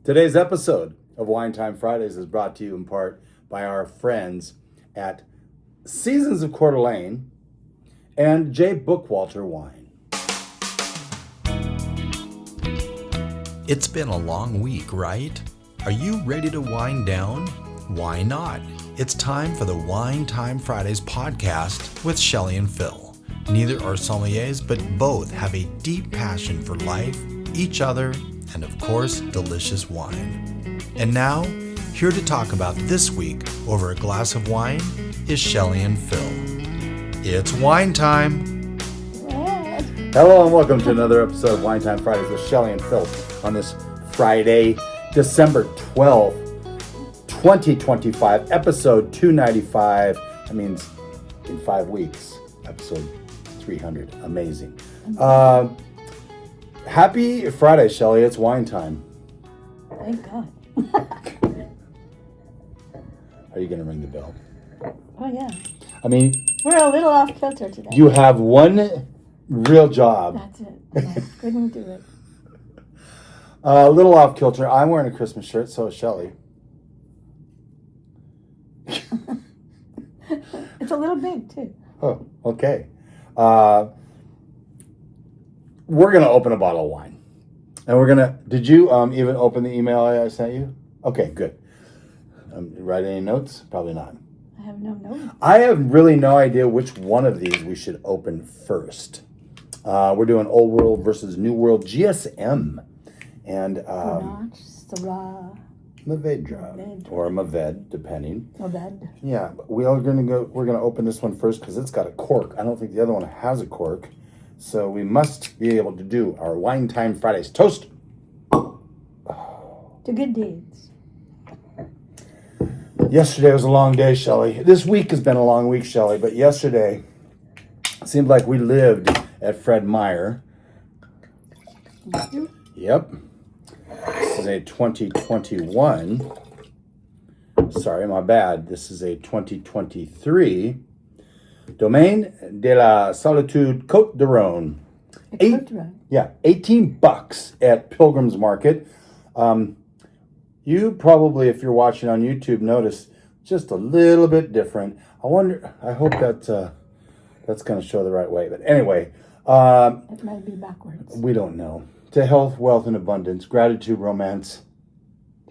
Today's episode of Wine Time Fridays is brought to you in part by our friends at Seasons of Coeur d'Alene and J. Bookwalter Wine. It's been a long week, right? Are you ready to wind down? Why not? It's time for the Wine Time Fridays podcast with Shelley and Phil. Neither are sommeliers, but both have a deep passion for life, each other, and of course, delicious wine. And now, here to talk about this week over a glass of wine is Shelley and Phil. It's wine time! Hello and welcome to another episode of Wine Time Fridays with Shelley and Phil on this Friday, December 12th, 2025, episode 295. That means in 5 weeks, episode 300. Amazing. Happy Friday, Shelley. It's wine time. Thank God. Are you going to ring the bell? Oh, yeah. I mean, We're a little off kilter today. you have one real job. That's it. I couldn't do it. A little off kilter. I'm wearing a Christmas shirt, so is Shelley. It's a little big, too. Oh, okay. We're going to open a bottle of wine. And we're going to... Did you even open the email I sent you? Okay, good. Write any notes? Probably not. I have no notes. I have really no idea which one of these we should open first. We're doing Old World versus New World GSM. And Grenache, Syrah, Mavedra, or Maved, depending. Maved. Yeah, but we're gonna open this one first because it's got a cork. I don't think the other one has a cork. So we must be able to do our Wine Time Fridays toast. To good deeds. Yesterday was a long day, Shelley. This week has been a long week, Shelley, but yesterday it seemed like we lived at Fred Meyer. Yep. This is a 2021. Sorry, my bad. This is a 2023 Domaine de la Solitude Côtes-du-Rhône. Yeah, $18 at Pilgrim's Market. You probably, if you're watching on YouTube, notice just a little bit different. I hope that that's going to show the right way. But anyway. It might be backwards. We don't know. To health, wealth, and abundance, gratitude, romance.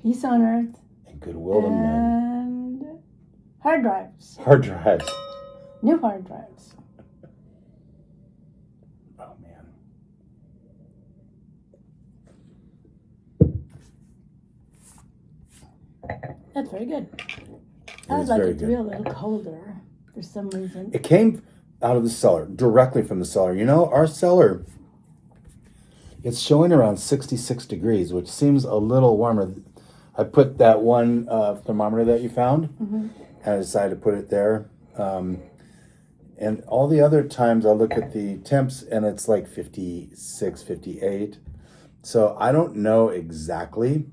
Peace on earth. And goodwill to men. And hard drives. Hard drives. New hard drives. Oh, man. That's very good. I would like it to be a little colder for some reason. It came out of the cellar, directly from the cellar. You know, our cellar, it's showing around 66 degrees, which seems a little warmer. I put that one thermometer that you found, and I decided to put it there. And all the other times I look at the temps, and it's like 56, 58. So I don't know exactly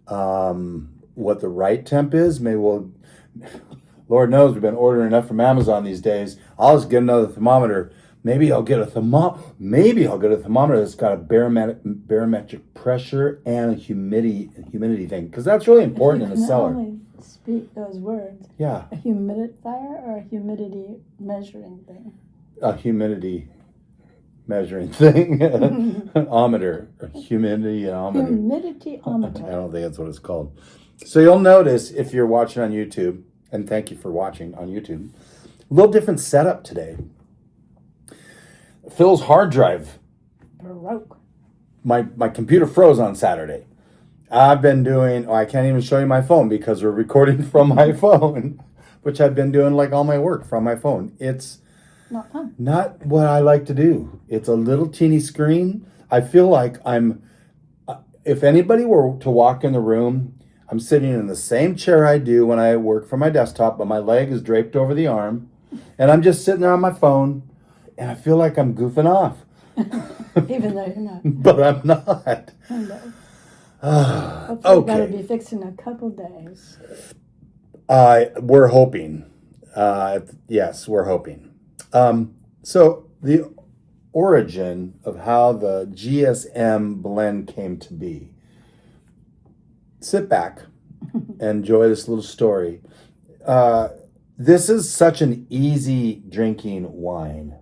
what the right temp is. Maybe Lord knows we've been ordering enough from Amazon these days. I'll just get another thermometer. Maybe I'll get a thermometer that's got a barometric pressure and a humidity thing, because that's really important in the cellar. Only speak those words. Yeah. A humidifier or a humidity measuring thing? A humidity measuring thing. An ometer. A humidity-ometer. Humidity-ometer. I don't think that's what it's called. So you'll notice if you're watching on YouTube, and thank you for watching on YouTube, a little different setup today. Phil's hard drive Broke. My computer froze on Saturday. I've been doing, I can't even show you my phone because we're recording from my phone, which I've been doing like all my work from my phone. It's not fun. Not what I like to do. It's a little teeny screen. I feel like if anybody were to walk in the room, I'm sitting in the same chair I do when I work from my desktop, but my leg is draped over the arm, and I'm just sitting there on my phone, and I feel like I'm goofing off. Even though you're not. But I'm not. I know. Hopefully Okay. that'll be fixed in a couple days. We're hoping. Yes, we're hoping. So the origin of how the GSM blend came to be. sit back and enjoy this little story. This is such an easy drinking wine.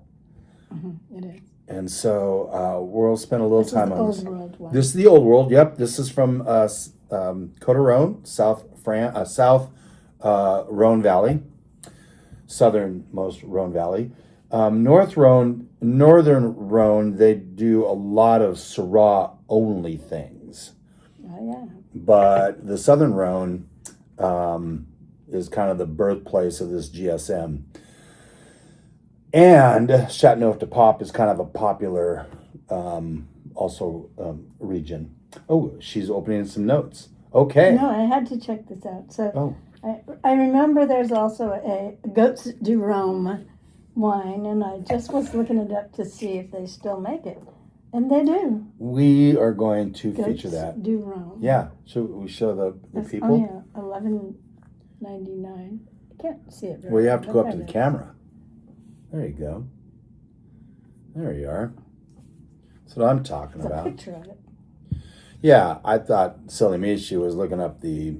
It is. And so we'll spend a little time on this. Old world wine. This is the old world. Yep, this is from Côtes-du-Rhône, South Rhône Valley, southernmost Rhône Valley. Northern Rhône, they do a lot of Syrah only things. Oh yeah. But the southern Rhône is kind of the birthplace of this GSM. And Châteauneuf-du-Pape is kind of a popular region. Oh, she's opening some notes. Okay. No, I had to check this out. So I remember there's also a Côtes-du-Rhône wine, and I just was looking it up to see if they still make it. And they do. We are going to feature that. Côtes-du-Rhône. Yeah. Should we show the That's people? only $11.99. I can't see it very Well, you have to go but up to the there it is. camera. There you go. There you are. That's what I'm talking It's a about. picture of it. Yeah, I thought, silly me, she was looking up the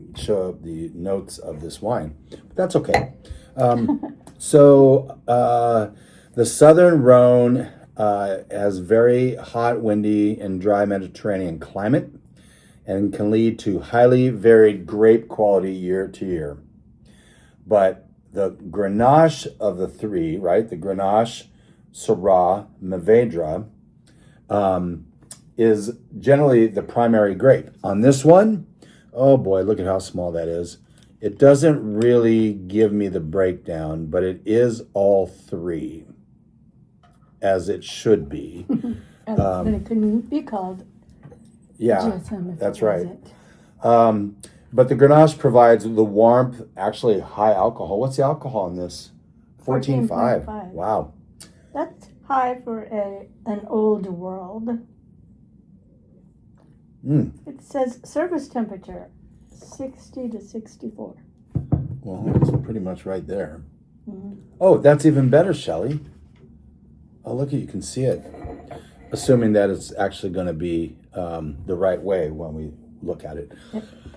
notes of this wine. But that's okay. So the southern Rhône has very hot, windy, and dry Mediterranean climate and can lead to highly varied grape quality year to year. But the Grenache of the three, right, the Grenache, Syrah, Mourvedre, is generally the primary grape. On this one, oh boy, look at how small that is. It doesn't really give me the breakdown, but it is all three, as it should be. Then it couldn't be called Yeah, GSM if that's it right. wasn't. But the Grenache provides the warmth, actually high alcohol. What's the alcohol in this? 14.5. 14.5. Wow. That's high for an old world. It says service temperature 60 to 64. Well, it's pretty much right there. Oh, that's even better, Shelley. Oh, look, you can see it. Assuming that it's actually going to be the right way when we look at it.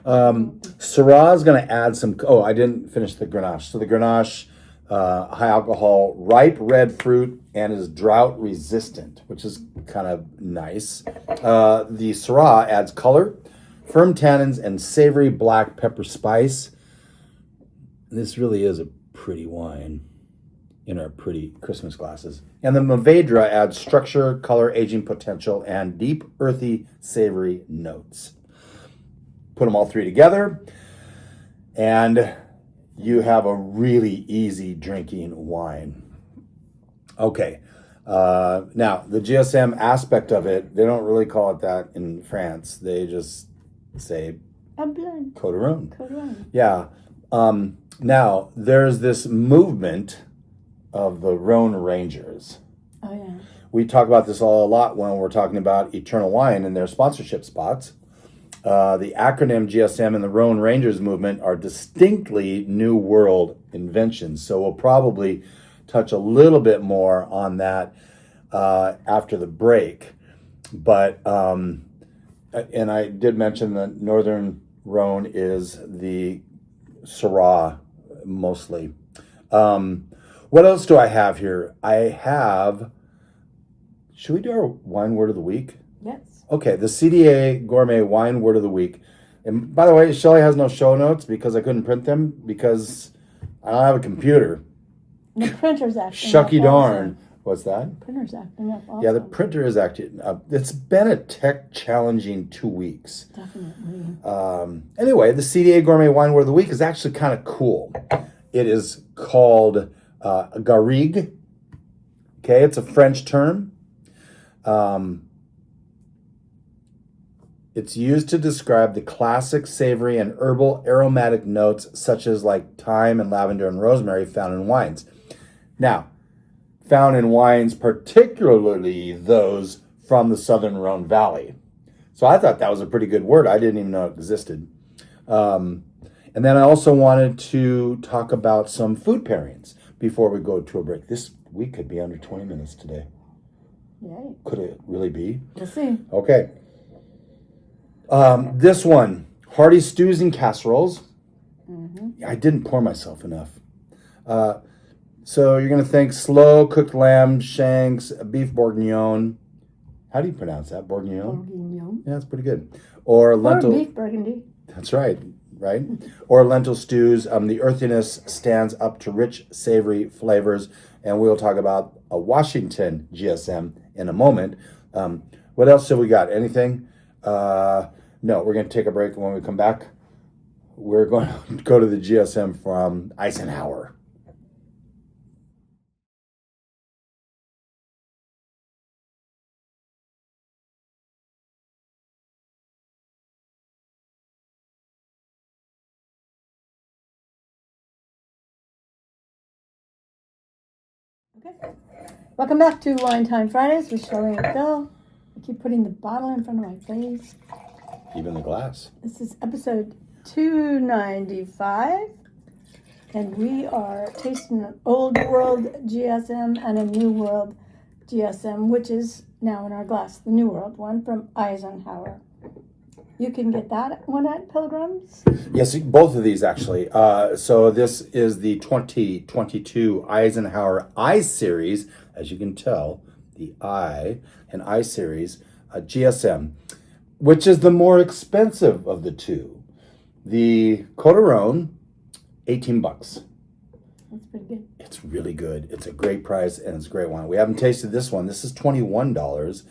Syrah is going to add some... Oh, I didn't finish the Grenache. So the Grenache, high alcohol, ripe red fruit, and is drought resistant, which is kind of nice. The Syrah adds color, firm tannins, and savory black pepper spice. This really is a pretty wine in our pretty Christmas glasses. And the Mourvedre adds structure, color, aging potential, and deep, earthy, savory notes. Put them all three together, and you have a really easy drinking wine. Okay, now the GSM aspect of it, they don't really call it that in France. They just say Côtes-du-Rhône. Côtes-du-Rhône. Yeah. Now, there's this movement of the Rhone Rangers. Oh, yeah. We talk about this a lot when we're talking about Eternal Wine and their sponsorship spots. The acronym GSM and the Rhone Rangers movement are distinctly New World inventions. So we'll probably touch a little bit more on that after the break. But, and I did mention that Northern Rhone is the Syrah mostly. What else do I have here? Should we do our wine word of the week? Yes. Okay, the CDA Gourmet Wine Word of the Week. And by the way, Shelley has no show notes because I couldn't print them because I don't have a computer. The printer's acting Shucky up darn. also. What's that? Printer's acting up also. Yeah, the printer is acting up. It's been a tech challenging 2 weeks. Definitely. Anyway, the CDA Gourmet Wine Word of the Week is actually kind of cool. It is called Garrigue. Okay, it's a French term. It's used to describe the classic savory and herbal aromatic notes such as like thyme and lavender and rosemary found in wines. Now, found in wines, particularly those from the Southern Rhone Valley. So I thought that was a pretty good word. I didn't even know it existed. And then I also wanted to talk about some food pairings before we go to a break. This week could be under 20 minutes today. Yay. Could it really be? We'll see. Okay. This one, Hearty stews and casseroles. Mm-hmm. I didn't pour myself enough. So you're going to think slow cooked lamb shanks, beef bourguignon. How do you pronounce that? Bourguignon? Bourguignon. Yeah, that's pretty good. Or lentil. Or beef burgundy. That's right. Or lentil stews. The earthiness stands up to rich, savory flavors. And we'll talk about a Washington GSM in a moment. What else have we got? Anything? No, we're going to take a break. And when we come back, we're going to go to the GSM from Isenhower. Okay. Welcome back to Wine Time Fridays with Shelley and Phil. I keep putting the bottle in front of my face. Even the glass. This is episode 295, and we are tasting an Old World GSM and a New World GSM, which is now in our glass, the New World one from Isenhower. You can get that one at Pilgrim's? Yes, both of these actually. So this is the 2022 Isenhower I Series, as you can tell, the I and I Series GSM, which is the more expensive of the two. The Côtes-du-Rhône, $18. That's pretty good. It's really good. It's a great price and it's a great wine. We haven't tasted this one. This is $21.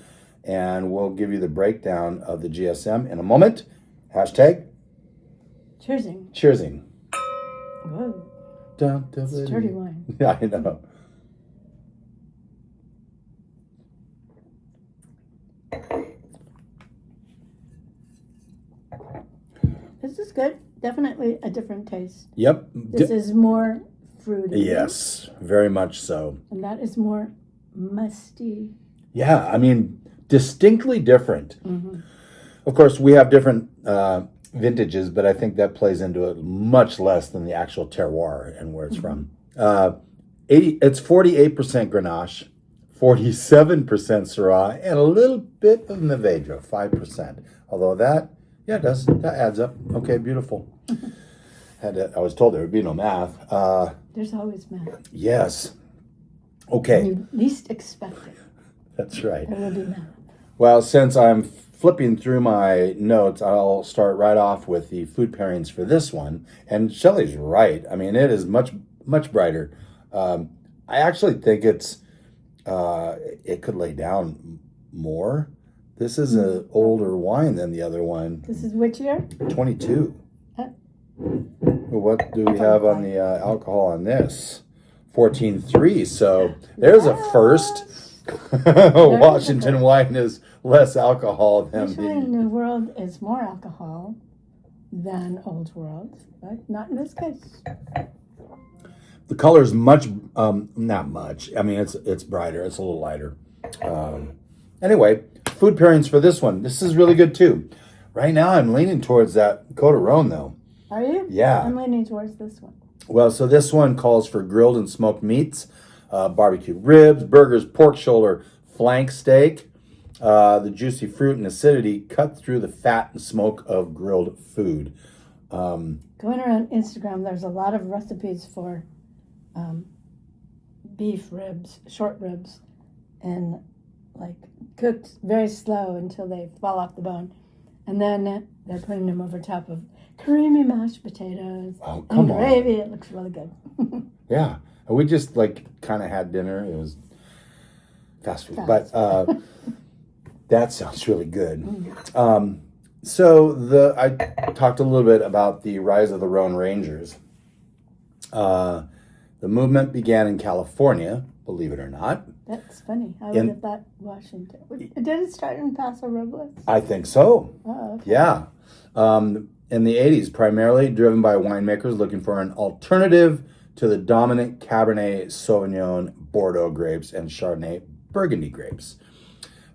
And we'll give you the breakdown of the GSM in a moment. Hashtag Cheersing. Cheersing. Whoa. It's dirty wine. Yeah, I know. This is good. Definitely a different taste. Yep. This is more fruity. Yes, very much so. And that is more musty. Yeah, I mean, distinctly different. Mm-hmm. Of course, we have different vintages, but I think that plays into it much less than the actual terroir and where it's from. It's 48% Grenache, 47% Syrah, and a little bit of Mourvedre, 5%. Although that adds up. Okay, beautiful. I was told there would be no math. There's always math. Yes. Okay. When you least expect it. That's right. There will be math. Well, since I'm flipping through my notes, I'll start right off with the food pairings for this one. And Shelley's right. I mean, it is much, much brighter. I actually think it could lay down more. This is an older wine than the other one. This is which year? 22. What do we have on the alcohol on this? 14.3. So there's a first. Washington wine is less alcohol than Usually New World is more alcohol than Old World, but not in this case. The color is much, not much. I mean, it's brighter. It's a little lighter. Anyway, food pairings for this one. This is really good too. Right now, I'm leaning towards that Côtes-du-Rhône though. Are you? Yeah. I'm leaning towards this one. Well, so this one calls for grilled and smoked meats, barbecued ribs, burgers, pork shoulder, flank steak. The juicy fruit and acidity cut through the fat and smoke of grilled food. Going around Instagram, there's a lot of recipes for beef ribs, short ribs, and like cooked very slow until they fall off the bone. And then they're putting them over top of creamy mashed potatoes and gravy. It looks really good. Yeah. We just kind of had dinner. It was fast food. But that sounds really good. So I talked a little bit about the rise of the Rhone Rangers. The movement began in California, believe it or not. That's funny. I would have thought Washington. Did it start in Paso Robles? I think so. Oh, okay. Yeah. In the 80s, primarily driven by winemakers looking for an alternative to the dominant Cabernet Sauvignon, Bordeaux grapes, and Chardonnay Burgundy grapes.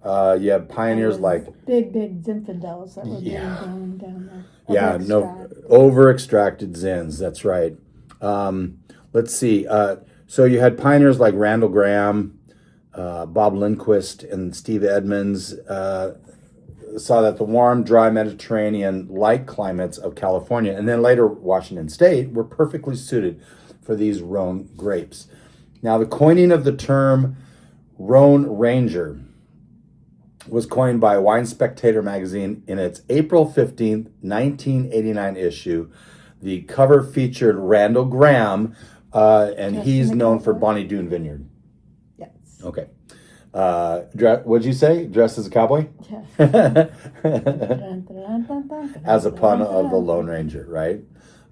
You have pioneers like big Zinfandels that were being grown down there. Yeah, over-extracted Zins. That's right. Let's see. So you had pioneers like Randall Graham, Bob Lindquist, and Steve Edmonds. saw that the warm, dry Mediterranean-like climates of California and then later Washington State were perfectly suited for these Rhone grapes. Now, the coining of the term Rhone Ranger was coined by Wine Spectator magazine in its April 15th, 1989 issue. The cover featured Randall Graham, and he's known for Bonnie Doon Vineyard. Yes. Okay. What'd you say? Dressed as a cowboy? Yeah. As a pun of the Lone Ranger, right?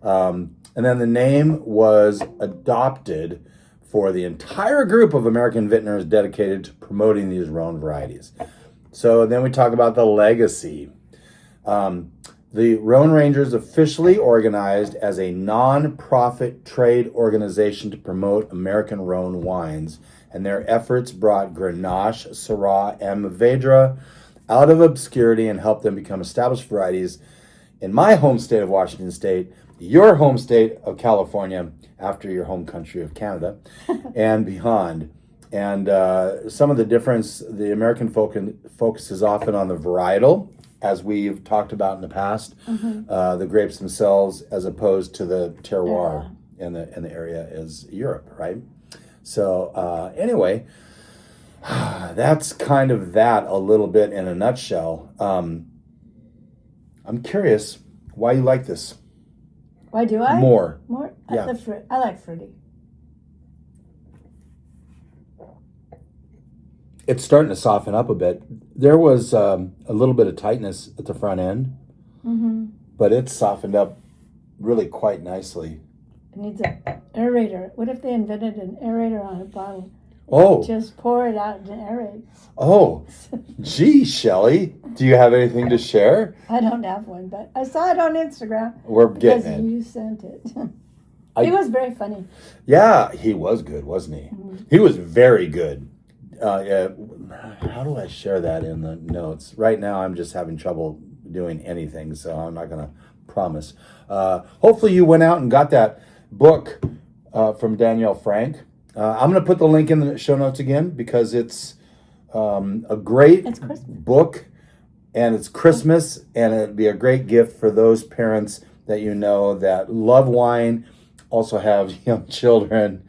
And then the name was adopted for the entire group of American vintners dedicated to promoting these Rhone varieties. So then we talk about the legacy. The Rhone Rangers officially organized as a non-profit trade organization to promote American Rhone wines, and their efforts brought Grenache, Syrah, and Mourvedre out of obscurity and helped them become established varieties in my home state of Washington State, your home state of California, after your home country of Canada, and beyond. And some of the difference, the American focus is often on the varietal, as we've talked about in the past, the grapes themselves, as opposed to the terroir in the area is Europe, right? So anyway, that's kind of that a little bit in a nutshell. I'm curious why you like this. Why do I? More. Yeah. The fruit. I like fruity. It's starting to soften up a bit. There was a little bit of tightness at the front end, but it's softened up really quite nicely. It needs an aerator. What if they invented an aerator on a bottle? Oh. Just pour it out and aerate. Oh, gee, Shelley, do you have anything to share? I don't have one, but I saw it on Instagram. We're getting because it. You sent it. He was very funny. Yeah, he was good, wasn't he? He was very good. Yeah. How do I share that in the notes? Right now, I'm just having trouble doing anything, so I'm not going to promise. Hopefully, you went out and got that book from Danielle Frank. I'm going to put the link in the show notes again because it's a great book, and it's Christmas, and it'd be a great gift for those parents that you know that love wine, also have young children.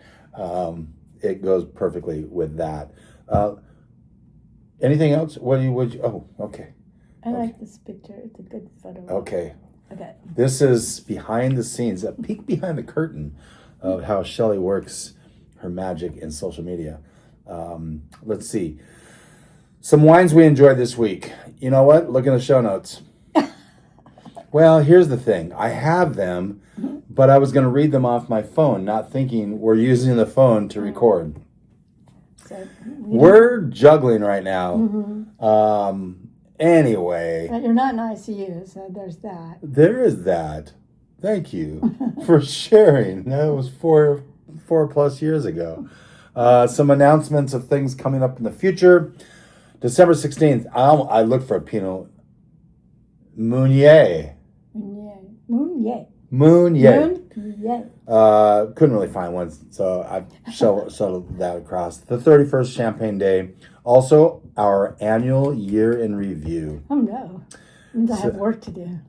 It goes perfectly with that. Anything else? Would you? Oh, okay. I like this picture. It's a good photo. Okay. Okay. This is behind the scenes, a peek behind the curtain of how Shelley works her magic in social media. Let's see. Some wines we enjoyed this week. You know what? Look in the show notes. Well, here's the thing. I have them, but I was going to read them off my phone, not thinking we're using the phone to record. So, we're juggling right now. Anyway. But you're not in ICU, so there's that. There is that. Thank you for sharing. That was four plus years ago. Some announcements of things coming up in the future. December 16th, I looked for a Pinot Meunier. Couldn't really find one, so I shuttled that across. The 31st Champagne Day. Also, our annual year in review. Oh, no. Means I have work to do.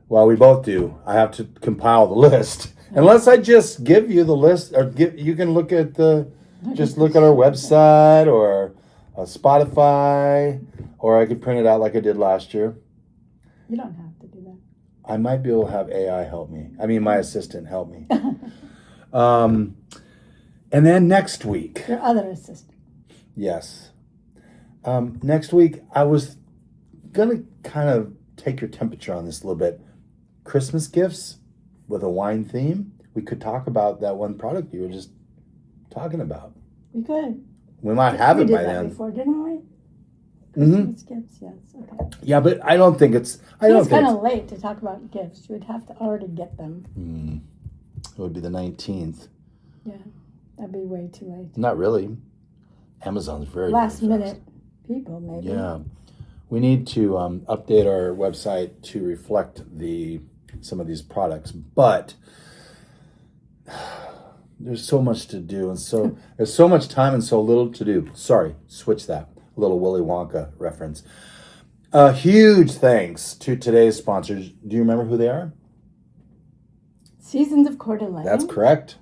Well, we both do. I have to compile the list. Unless I just give you the list, or you can look at our website or Spotify, or I could print it out like I did last year. You don't have to do that. I might be able to have AI help me. I mean, my assistant help me. And then next week. Your other assistant. Yes. Next week, I was going to kind of take your temperature on this a little bit. Christmas gifts with a wine theme. We could talk about that one product you were just talking about. We could. We might have it by then. We did that before, didn't we? Christmas gifts, yes. Okay. Yeah, but I don't think it's... It's kind of late to talk about gifts. You would have to already get them. It would be the 19th. Yeah, that'd be way too late. Not really. Amazon's very last very minute people, maybe. Yeah. We need to update our website to reflect some of these products, but there's so much to do, and so there's so much time and so little to do. Sorry, switch that. A little Willy Wonka reference. Huge thanks to today's sponsors. Do you remember who they are? Seasons of Coeur d'Alene. That's correct.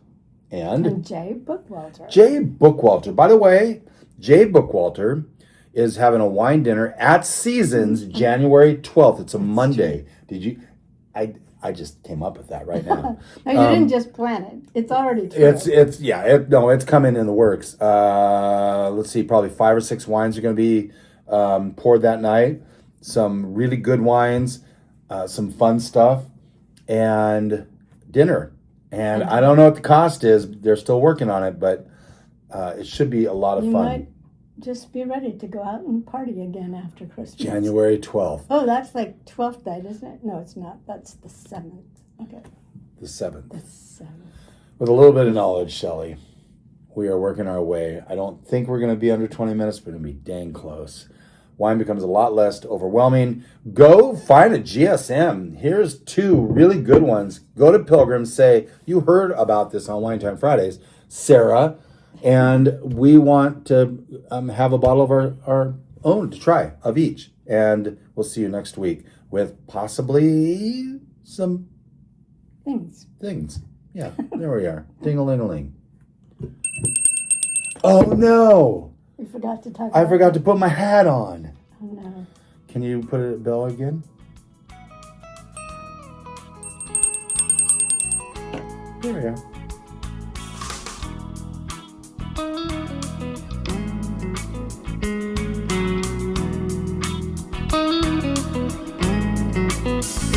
And Jay Bookwalter. Jay Bookwalter. By the way, Jay Bookwalter is having a wine dinner at Seasons January 12th. It's a Monday. Did you? I just came up with that right now. No, you didn't just plan it. It's already true. It's coming in the works. Let's see, probably 5 or 6 wines are going to be poured that night. Some really good wines, some fun stuff, and dinner. And I don't know what the cost is. They're still working on it, but it should be a lot of you fun. Might just be ready to go out and party again after Christmas. January 12th. Oh, that's like 12th night, isn't it? No, it's not. That's the 7th. Okay. The 7th. The 7th. With a little bit of knowledge, Shelley, we are working our way. I don't think we're going to be under 20 minutes, but it'll be dang close. Wine becomes a lot less overwhelming. Go find a GSM. Here's 2 really good ones. Go to Pilgrim, say, you heard about this on Wine Time Fridays, Syrah, and we want to have a bottle of our own to try, of each. And we'll see you next week with possibly some things. Yeah, there we are. Ding-a-ling-a-ling. Oh, no. We forgot to talk I forgot to put my hat on. Oh, no. Can you put it at bell again? There we go.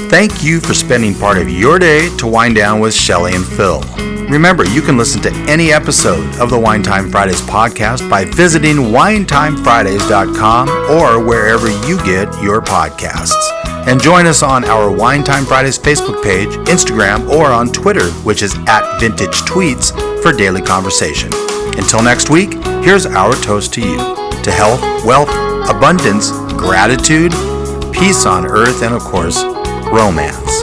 Thank you for spending part of your day to wind down with Shelley and Phil. Remember, you can listen to any episode of the Wine Time Fridays podcast by visiting winetimefridays.com or wherever you get your podcasts. And join us on our Wine Time Fridays Facebook page, Instagram, or on Twitter, which is @VintageTweets, for daily conversation. Until next week, here's our toast to you. To health, wealth, abundance, gratitude, peace on earth, and of course, romance.